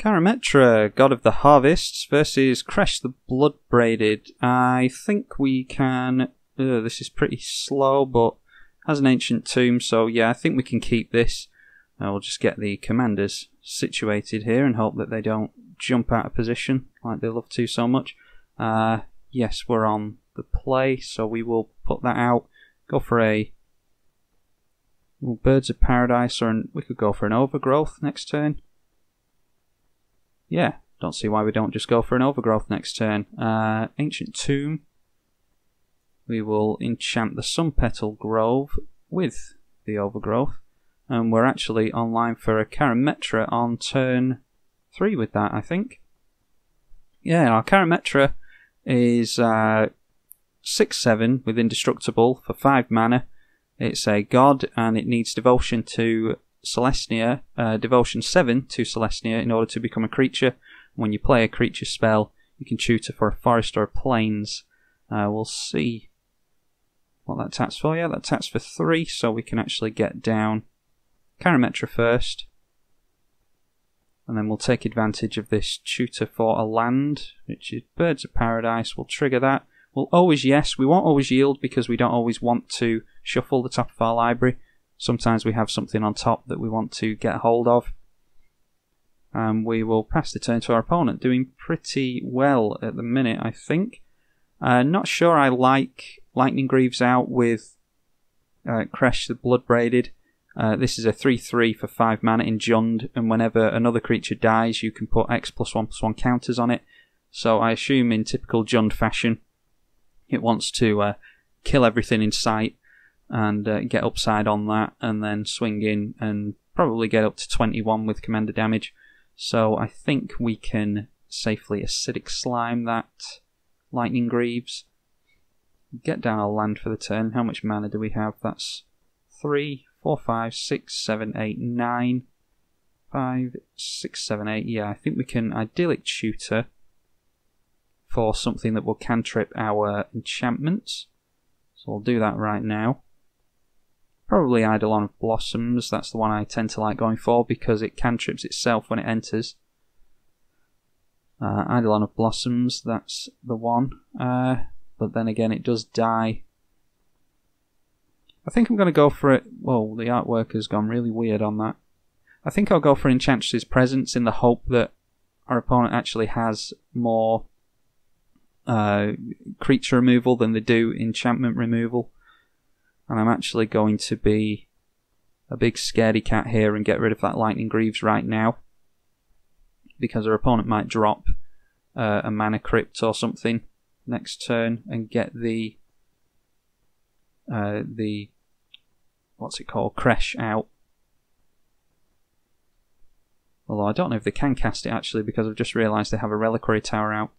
Karametra, God of the Harvests, versus Kresh the Bloodbraided. I think we can... this is pretty slow, but has an ancient tomb, so yeah, I think we can keep this. We'll just get the commanders situated here and hope that they don't jump out of position like they love to so much. Yes, we're on the play, so we will put that out. Go for a Birds of Paradise, or we could go for an Overgrowth next turn. Yeah, don't see why we don't just go for an Overgrowth next turn. Ancient Tomb. We will enchant the Sunpetal Grove with the Overgrowth. And we're actually online for a Karametra on turn 3 with that, I think. Yeah, our Karametra is 6/7 with Indestructible for 5 mana. It's a god and it needs Devotion to Celestia, Devotion 7 to Celestia in order to become a creature. When you play a creature spell, you can tutor for a forest or a plains. We'll see what that taps for. Yeah, that taps for 3, so we can actually get down Karametra first. And then we'll take advantage of this tutor for a land, which is Birds of Paradise. We'll trigger that. We'll always yes. We won't always yield because we don't always want to shuffle the top of our library. Sometimes we have something on top that we want to get hold of. And we will pass the turn to our opponent, doing pretty well at the minute, I think. Not sure I like Lightning Greaves out with Kresh the Bloodbraided. This is a 3/3 for 5 mana in Jund, and whenever another creature dies, you can put X+1/+1 counters on it. So I assume in typical Jund fashion, it wants to kill everything in sight and get upside on that, and then swing in and probably get up to 21 with commander damage. So I think we can safely Acidic Slime that Lightning Greaves. Get down our land for the turn. How much mana do we have? That's 3, 4, 5, 6, 7, 8, 9. 5, 6, 7, 8. Yeah, I think we can Idyllic Tutor for something that will cantrip our enchantments. So we'll do that right now. Probably Eidolon of Blossoms. That's the one I tend to like going for because it cantrips itself when it enters. Eidolon of Blossoms, that's the one. But then again, it does die. I think I'm going to go for it. Whoa, the artwork has gone really weird on that. I think I'll go for Enchantress's Presence in the hope that our opponent actually has more creature removal than they do enchantment removal. And I'm actually going to be a big scaredy cat here and get rid of that Lightning Greaves right now. Because our opponent might drop a Mana Crypt or something next turn and get the what's it called, Kresh out. Although I don't know if they can cast it actually because I've just realised they have a Reliquary Tower out.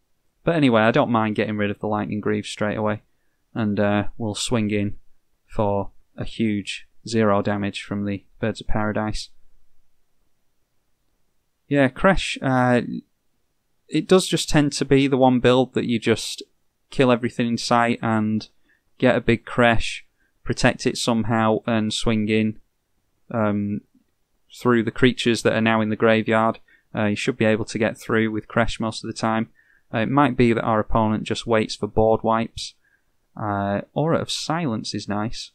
But anyway, I don't mind getting rid of the Lightning Greaves straight away. And we'll swing in for a huge 0 damage from the Birds of Paradise. Yeah, Kresh, it does just tend to be the one build that you just kill everything in sight and get a big Kresh, protect it somehow, and swing in through the creatures that are now in the graveyard. You should be able to get through with Kresh most of the time. It might be that our opponent just waits for board wipes. Aura of Silence is nice.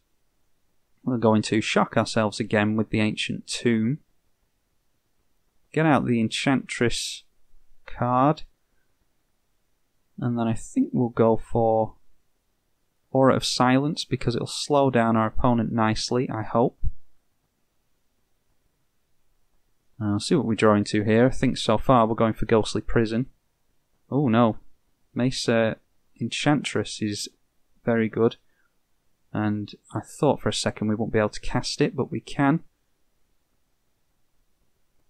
We're going to shock ourselves again with the Ancient Tomb. Get out the Enchantress card. And then I think we'll go for Aura of Silence because it'll slow down our opponent nicely, I hope. I'll see what we draw into here. I think so far we're going for Ghostly Prison. Oh no. Marchesa Enchantress is very good. And I thought for a second we won't be able to cast it, but we can.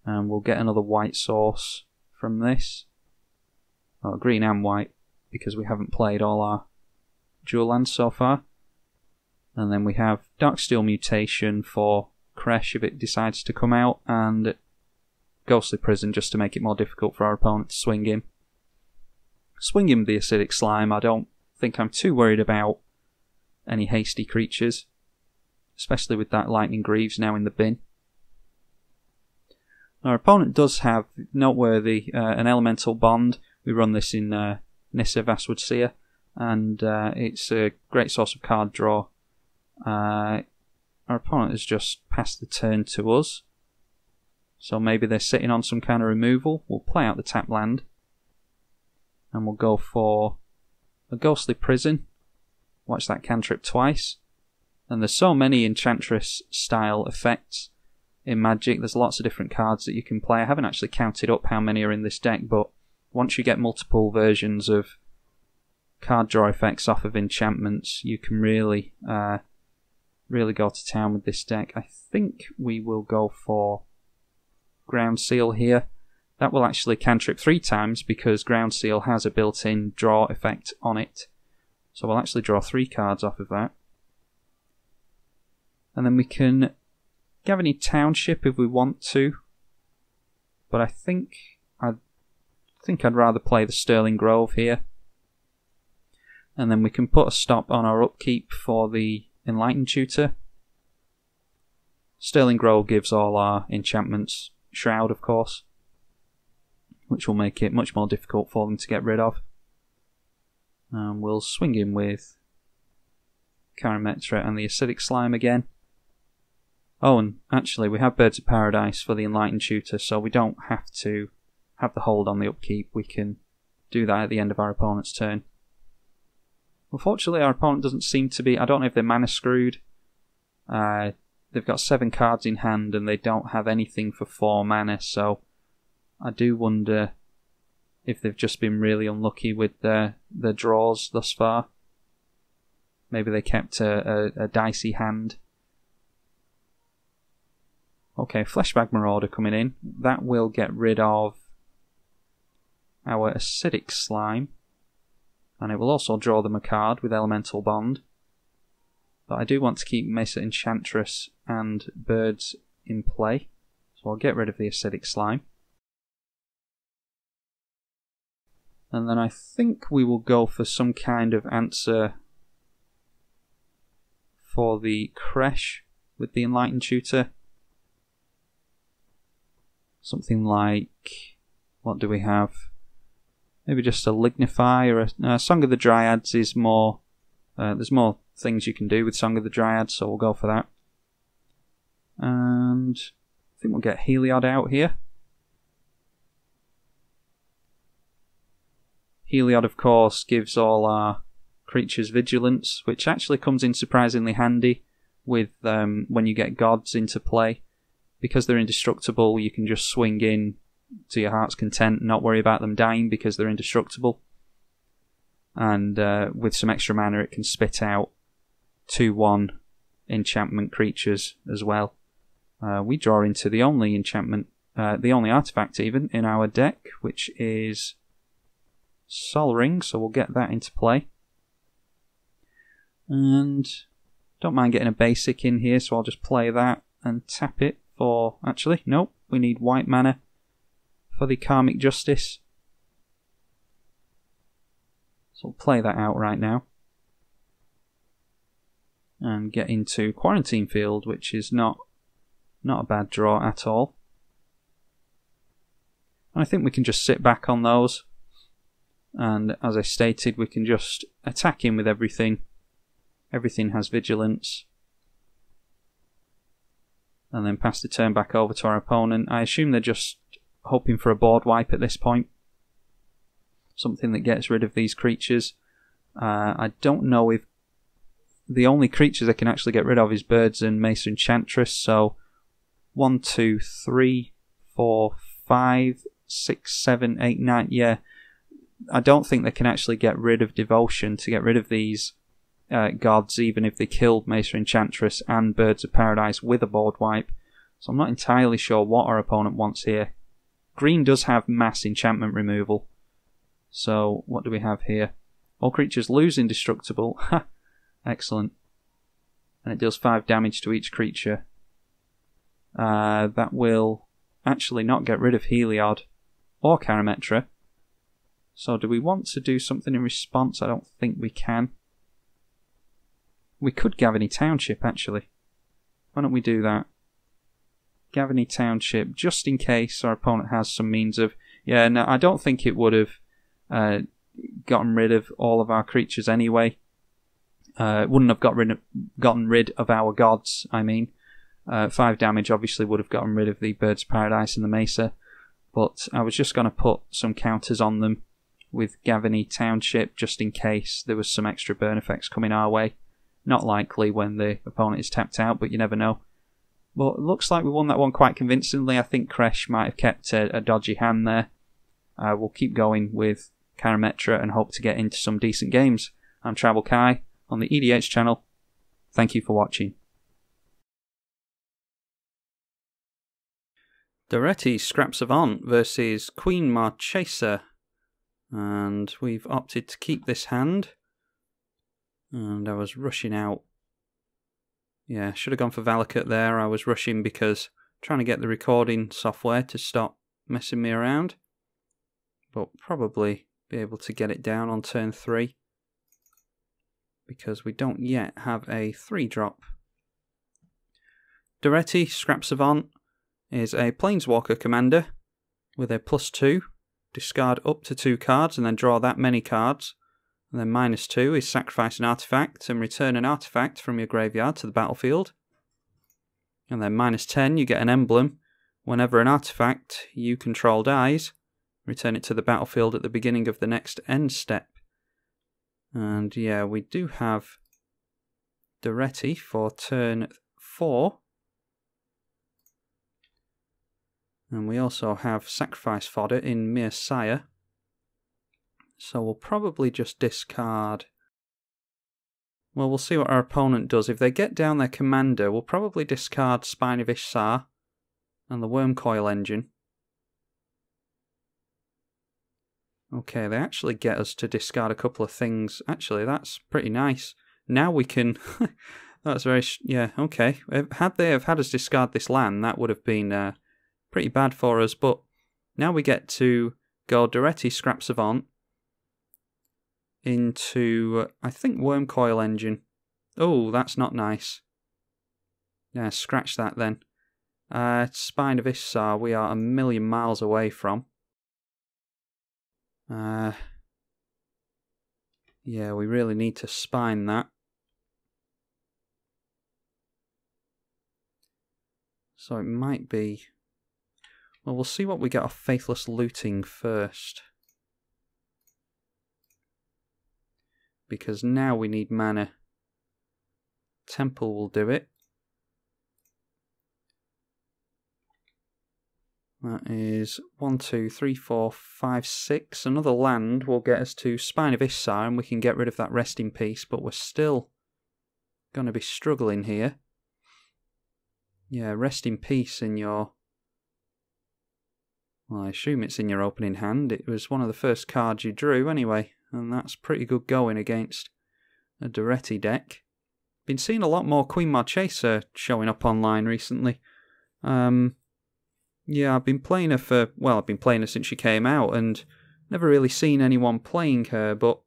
And we'll get another white source from this. Oh, green and white, because we haven't played all our dual lands so far. And then we have Darksteel Mutation for Kresh if it decides to come out, and Ghostly Prison just to make it more difficult for our opponent to swing in. Swing in the Acidic Slime, I don't think I'm too worried about any hasty creatures, especially with that Lightning Greaves now in the bin. Our opponent does have, noteworthy, an elemental bond. We run this in Nissa Vastwood Seer, and it's a great source of card draw. Our opponent has just passed the turn to us, so maybe they're sitting on some kind of removal. We'll play out the tap land, and we'll go for a Ghostly Prison. Watch that cantrip twice. And there's so many Enchantress style effects in Magic. There's lots of different cards that you can play. I haven't actually counted up how many are in this deck, but once you get multiple versions of card draw effects off of enchantments, you can really really go to town with this deck. I think we will go for Ground Seal here. That will actually cantrip 3 times because Ground Seal has a built-in draw effect on it. So we'll actually draw 3 cards off of that. And then we can have any Township if we want to. But I think I'd rather play the Sterling Grove here. And then we can put a stop on our upkeep for the Enlightened Tutor. Sterling Grove gives all our enchantments Shroud, of course, which will make it much more difficult for them to get rid of. And we'll swing in with Karametra and the Acidic Slime again. Oh, and actually we have Birds of Paradise for the Enlightened Tutor, so we don't have to have the hold on the upkeep. We can do that at the end of our opponent's turn. Unfortunately, our opponent doesn't seem to be... I don't know if they're mana screwed. They've got 7 cards in hand and they don't have anything for 4 mana, so I do wonder if they've just been really unlucky with their draws thus far. Maybe they kept a dicey hand. Okay, Fleshbag Marauder coming in. That will get rid of our Acidic Slime. And it will also draw them a card with Elemental Bond. But I do want to keep Mesa Enchantress and Birds in play. So I'll get rid of the Acidic Slime. And then I think we will go for some kind of answer for the Kresh with the Enlightened Tutor. Something like, what do we have? Maybe just a Lignify or a Song of the Dryads is more, there's more things you can do with Song of the Dryads, so we'll go for that. And I think we'll get Heliod out here. Heliod, of course, gives all our creatures vigilance, which actually comes in surprisingly handy with when you get gods into play. Because they're indestructible, you can just swing in to your heart's content and not worry about them dying because they're indestructible. And with some extra mana, it can spit out 2/1 enchantment creatures as well. We draw into the only enchantment, the only artifact even, in our deck, which is Sol Ring, so we'll get that into play. And don't mind getting a basic in here, so I'll just play that and tap it for... Actually, nope, we need white mana for the Karmic Justice. So we'll play that out right now. And get into Quarantine Field, which is not a bad draw at all. And I think we can just sit back on those. And as I stated, we can just attack in with everything. Everything has vigilance. And then pass the turn back over to our opponent. I assume they're just hoping for a board wipe at this point. Something that gets rid of these creatures. I don't know if the only creatures I can actually get rid of is Birds and Mesa Enchantress. So 1, 2, 3, 4, 5, 6, 7, 8, 9. Yeah, I don't think they can actually get rid of Devotion to get rid of these gods, even if they killed Mesa Enchantress and Birds of Paradise with a board wipe. So I'm not entirely sure what our opponent wants here. Green does have mass enchantment removal. So what do we have here? All creatures lose indestructible. Ha! Excellent. And it deals 5 damage to each creature. That will actually not get rid of Heliod or Karametra. So do we want to do something in response? I don't think we can. We could Gavany Township, actually. Why don't we do that? Gavany Township, just in case our opponent has some means of... Yeah, no, I don't think it would have gotten rid of all of our creatures anyway. It wouldn't have gotten rid of our gods, I mean. 5 damage obviously would have gotten rid of the Birds of Paradise and the Mesa, but I was just going to put some counters on them with Gavany Township just in case there was some extra burn effects coming our way. Not likely when the opponent is tapped out, but you never know. But it looks like we won that one quite convincingly. I think Kresh might have kept a dodgy hand there. We'll keep going with Karametra and hope to get into some decent games. I'm tribalkai on the EDH channel. Thank you for watching. Daretti Scrap Savant versus Queen Marchesa. And we've opted to keep this hand. And I was rushing out. Yeah, should have gone for Valakut there. I was rushing because I'm trying to get the recording software to stop messing me around. But probably be able to get it down on turn 3. Because we don't yet have a 3-drop. Daretti Scrap Savant is a Planeswalker commander with a +2. Discard up to 2 cards and then draw that many cards. And then -2 is sacrifice an artifact and return an artifact from your graveyard to the battlefield. And then -10, you get an emblem. Whenever an artifact you control dies, return it to the battlefield at the beginning of the next end step. And yeah, we do have Daretti for turn 4. And we also have sacrifice fodder in Mere Sire. So we'll probably just discard... Well, we'll see what our opponent does. If they get down their commander, we'll probably discard Spine of Ishsar and the Wormcoil Engine. Okay, they actually get us to discard a couple of things. Actually, that's pretty nice. Now we can... That's very... Yeah, okay. Had they have had us discard this land, that would have been pretty bad for us. But now we get to go Daretti Scrap Savant into, I think, Wormcoil Engine. Oh, that's not nice. Yeah, scratch that then. Spine of Ishsar, we are a million miles away from. Yeah, we really need to spine that. So it might be... Well, we'll see what we get off Faithless Looting first. Because now we need mana. Temple will do it. That is 1, 2, 3, 4, 5, 6. Another land will get us to Spine of Ishsar and we can get rid of that Rest in Peace, but we're still going to be struggling here. Yeah, Rest in Peace in your... Well, I assume it's in your opening hand. It was one of the first cards you drew anyway, and that's pretty good going against a Daretti deck. Been seeing a lot more Queen Marchesa showing up online recently. Yeah, I've been playing her for... Well, I've been playing her since she came out, and never really seen anyone playing her, but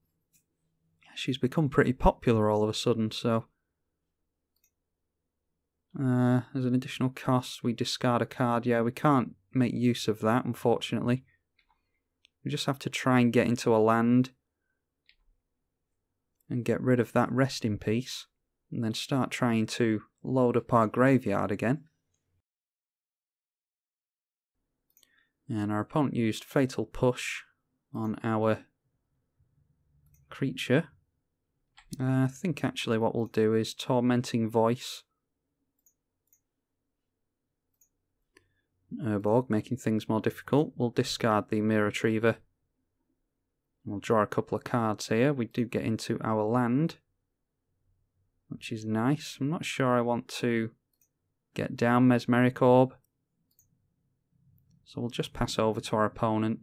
she's become pretty popular all of a sudden, so... as an additional cost, we discard a card. Yeah, we can't make use of that, unfortunately. We just have to try and get into a land and get rid of that Rest in Peace, and then start trying to load up our graveyard again. And our opponent used Fatal Push on our creature. I think actually what we'll do is Tormenting Voice. Urborg, making things more difficult. We'll discard the Mirror Retriever. We'll draw a couple of cards here. We do get into our land, which is nice. I'm not sure I want to get down Mesmeric Orb. So we'll just pass over to our opponent.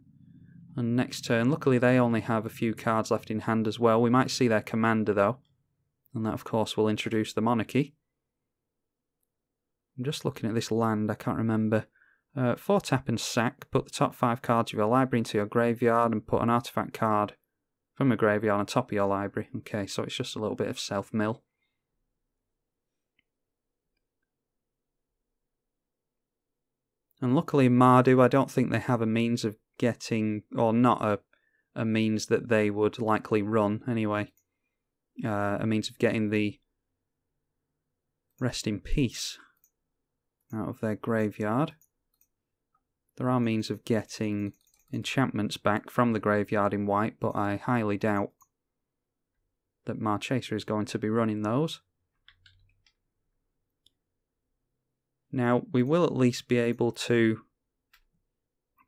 And next turn, luckily they only have a few cards left in hand as well. We might see their commander though. And that of course will introduce the Monarchy. I'm just looking at this land, I can't remember. 4 tap and sack, put the top 5 cards of your library into your graveyard and put an artifact card from a graveyard on top of your library. Okay, so it's just a little bit of self-mill. And luckily in Mardu, I don't think they have a means of getting, or not a means that they would likely run anyway, a means of getting the Rest in Peace out of their graveyard. There are means of getting enchantments back from the graveyard in white, but I highly doubt that Marchesa is going to be running those. Now, we will at least be able to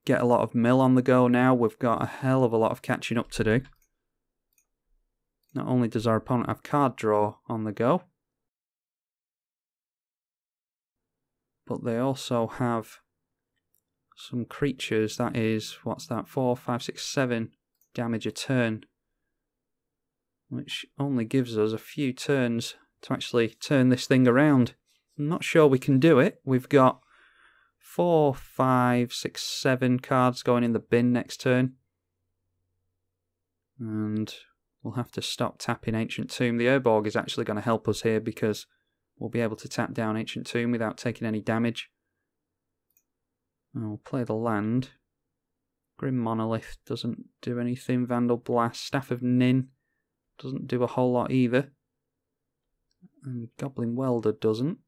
get a lot of mill on the go now. We've got a hell of a lot of catching up to do. Not only does our opponent have card draw on the go, but they also have some creatures. That is, what's that, 4, 5, 6, 7 damage a turn, which only gives us a few turns to actually turn this thing around. I'm not sure we can do it. We've got 4, 5, 6, 7 cards going in the bin next turn. And we'll have to stop tapping Ancient Tomb. The Urborg is actually going to help us here because we'll be able to tap down Ancient Tomb without taking any damage. And we'll play the land. Grim Monolith doesn't do anything. Vandal Blast. Staff of Nin doesn't do a whole lot either. And Goblin Welder doesn't.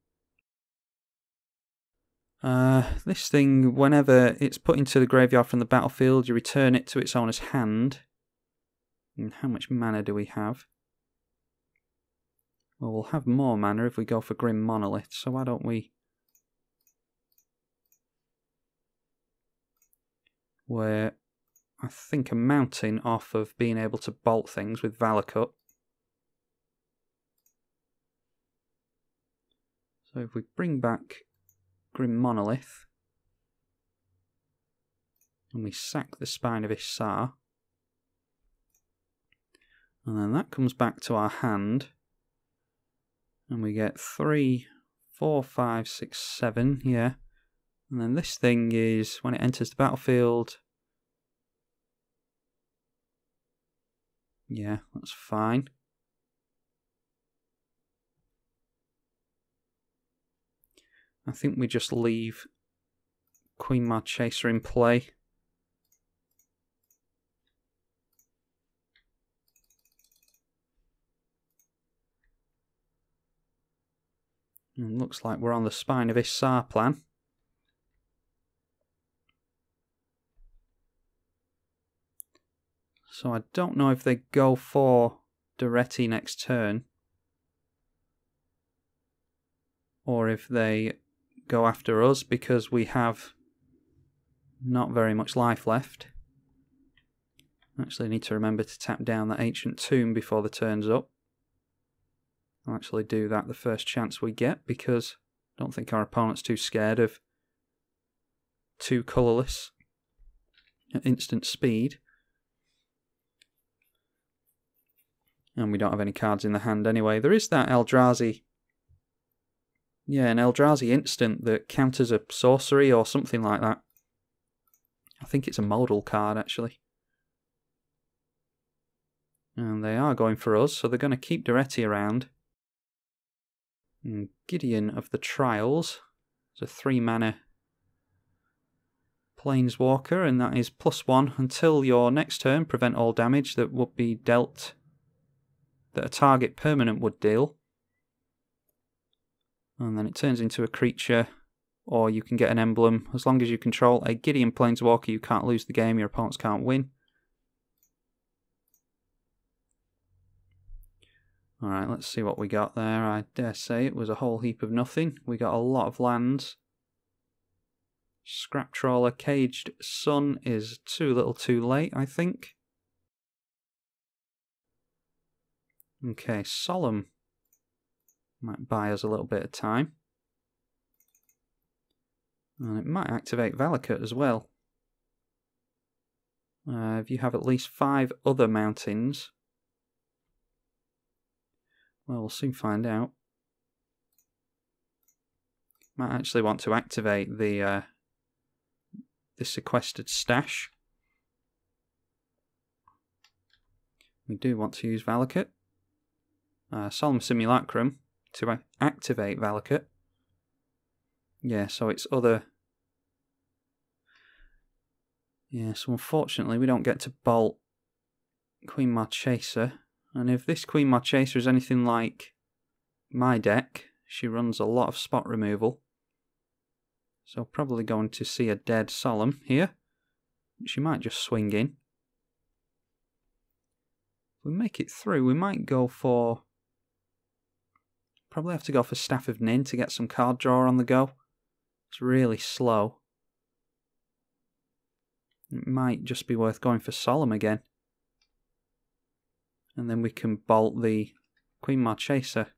This thing, whenever it's put into the graveyard from the battlefield, you return it to its owner's hand. And how much mana do we have? Well, we'll have more mana if we go for Grim Monolith, so why don't we... We're, I think, a mountain off of being able to bolt things with Valakut. So if we bring back Grim Monolith, and we sack the Spine of Isar, and then that comes back to our hand, and we get 3, 4, 5, 6, 7, yeah. And then this thing is, when it enters the battlefield, yeah, that's fine. I think we just leave Queen Marchesa in play. And looks like we're on the Spine of Isar plan. So I don't know if they go for Daretti next turn, or if they go after us because we have not very much life left. Actually need to remember to tap down that Ancient Tomb before the turn's up. I'll actually do that the first chance we get because I don't think our opponent's too scared of 2 colourless at instant speed. And we don't have any cards in the hand anyway. There is that Eldrazi. Yeah, an Eldrazi instant that counters a sorcery or something like that. I think it's a modal card, actually. And they are going for us, so they're going to keep Daretti around. And Gideon of the Trials is a 3 mana Planeswalker, and that is +1 until your next turn. Prevent all damage that would be dealt, that a target permanent would deal. And then it turns into a creature, or you can get an emblem. As long as you control a Gideon Planeswalker, you can't lose the game, your opponents can't win. Alright, let's see what we got there. I dare say it was a whole heap of nothing. We got a lot of lands. Scrap Trawler, Caged Sun is too little too late, I think. Okay, Solemn might buy us a little bit of time. And it might activate Valakut as well. If you have at least 5 other mountains, well, we'll soon find out. Might actually want to activate the sequestered stash. We do want to use Valakut. Solemn Simulacrum to activate Valakut. Yeah, so it's other Yeah, so unfortunately we don't get to bolt Queen Marchesa. And if this Queen Marchesa is anything like my deck, she runs a lot of spot removal. So probably going to see a dead Solemn here. She might just swing in. If we make it through, we might go for... Probably have to go for Staff of Nin to get some card draw on the go. It's really slow. It might just be worth going for Solemn again. And then we can bolt the Queen Marchesa.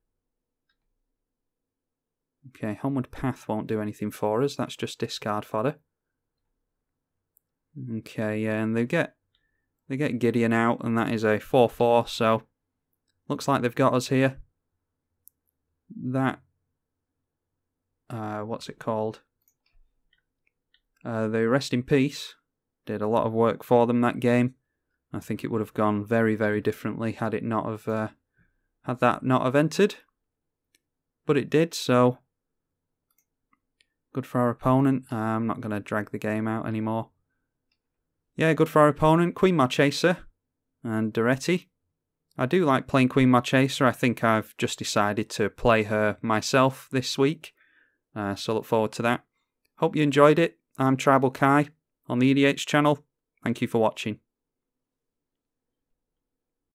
Okay, Homeward Path won't do anything for us. That's just discard fodder. Okay, yeah, and they get Gideon out, and that is a 4/4. So looks like they've got us here. That what's it called? The Rest in Peace did a lot of work for them that game. I think it would have gone very, very differently had it not have had that not have entered. But it did, so good for our opponent. I'm not going to drag the game out anymore. Yeah, good for our opponent. Queen Marchesa and Daretti. I do like playing Queen Marchesa. I think I've just decided to play her myself this week. So look forward to that. Hope you enjoyed it. I'm tribalkai on the EDH channel. Thank you for watching.